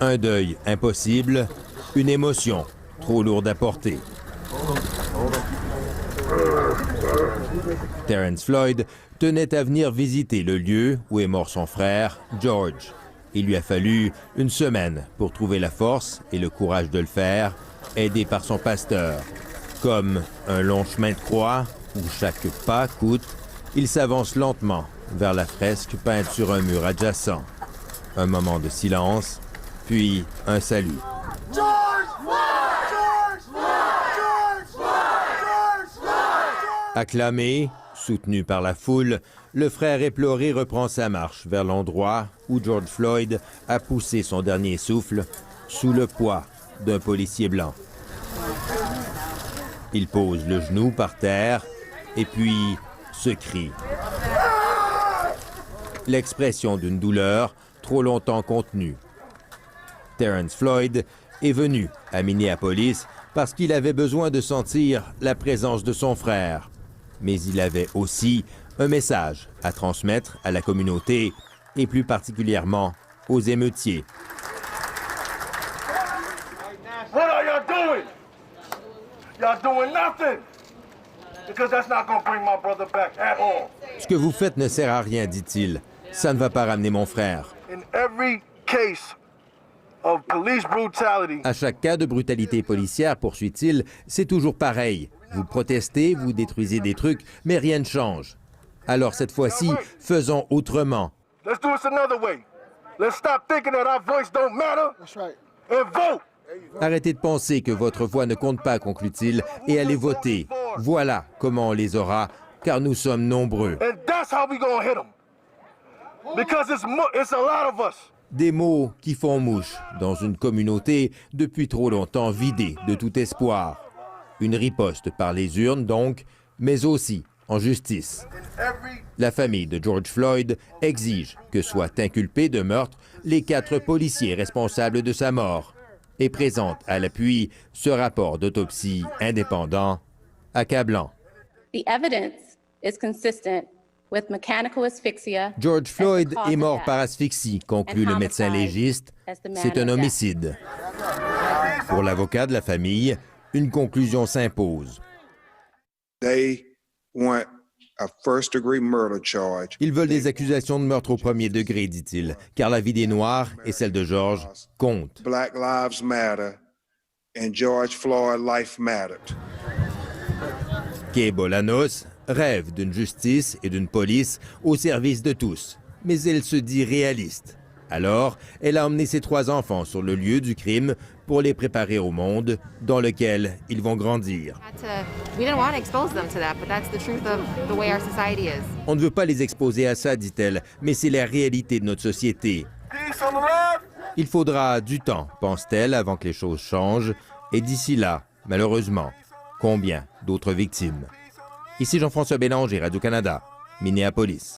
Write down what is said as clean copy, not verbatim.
Un deuil impossible, une émotion trop lourde à porter. Terrence Floyd tenait à venir visiter le lieu où est mort son frère, George. Il lui a fallu une semaine pour trouver la force et le courage de le faire, aidé par son pasteur. Comme un long chemin de croix où chaque pas coûte, il s'avance lentement vers la fresque peinte sur un mur adjacent. Un moment de silence, puis un salut. Acclamé, soutenu par la foule, le frère éploré reprend sa marche vers l'endroit où George Floyd a poussé son dernier souffle sous le poids d'un policier blanc. Il pose le genou par terre et puis se crie. L'expression d'une douleur trop longtemps contenue. Terrence Floyd est venu à Minneapolis parce qu'il avait besoin de sentir la présence de son frère. Mais il avait aussi un message à transmettre à la communauté et plus particulièrement aux émeutiers. What are y'all doing? Y'all doing nothing. Because that's not going to bring my brother back at all. Ce que vous faites ne sert à rien, dit-il. Ça ne va pas ramener mon frère. In every case of police brutality, À chaque cas de brutalité policière, poursuit-il, c'est toujours pareil. Vous protestez, vous détruisez des trucs, mais rien ne change. Alors cette fois-ci, faisons autrement. let's do this another way. Let's stop thinking that our voice don't matter. That's right. And vote. Arrêtez de penser que votre voix ne compte pas, conclut-il, et allez voter. Voilà comment on les aura, car nous sommes nombreux. And that's how we going to hit them. Because it's a lot of us. Des mots qui font mouche dans une communauté depuis trop longtemps vidée de tout espoir. Une riposte par les urnes donc, mais aussi en justice. La famille de George Floyd exige que soient inculpés de meurtre les 4 policiers responsables de sa mort et présente à l'appui ce rapport d'autopsie indépendant accablant. The evidence is consistent with mechanical asphyxia. George Floyd est mort par asphyxie, conclut le médecin légiste. C'est un homicide. Pour l'avocat de la famille, une conclusion s'impose. They want a first-degree murder charge. Ils veulent des accusations de meurtre au premier degré, dit-il, car la vie des Noirs et celle de George comptent. Black lives matter and George Floyd life mattered. Kay Bolanos rêve d'une justice et d'une police au service de tous, mais elle se dit réaliste. Alors, elle a emmené ses 3 enfants sur le lieu du crime pour les préparer au monde dans lequel ils vont grandir. On ne veut pas les exposer à ça, dit-elle, mais c'est la réalité de notre société. Il faudra du temps, pense-t-elle, avant que les choses changent, et d'ici là, malheureusement, combien d'autres victimes? Ici Jean-François Bélanger, Radio-Canada, Minneapolis.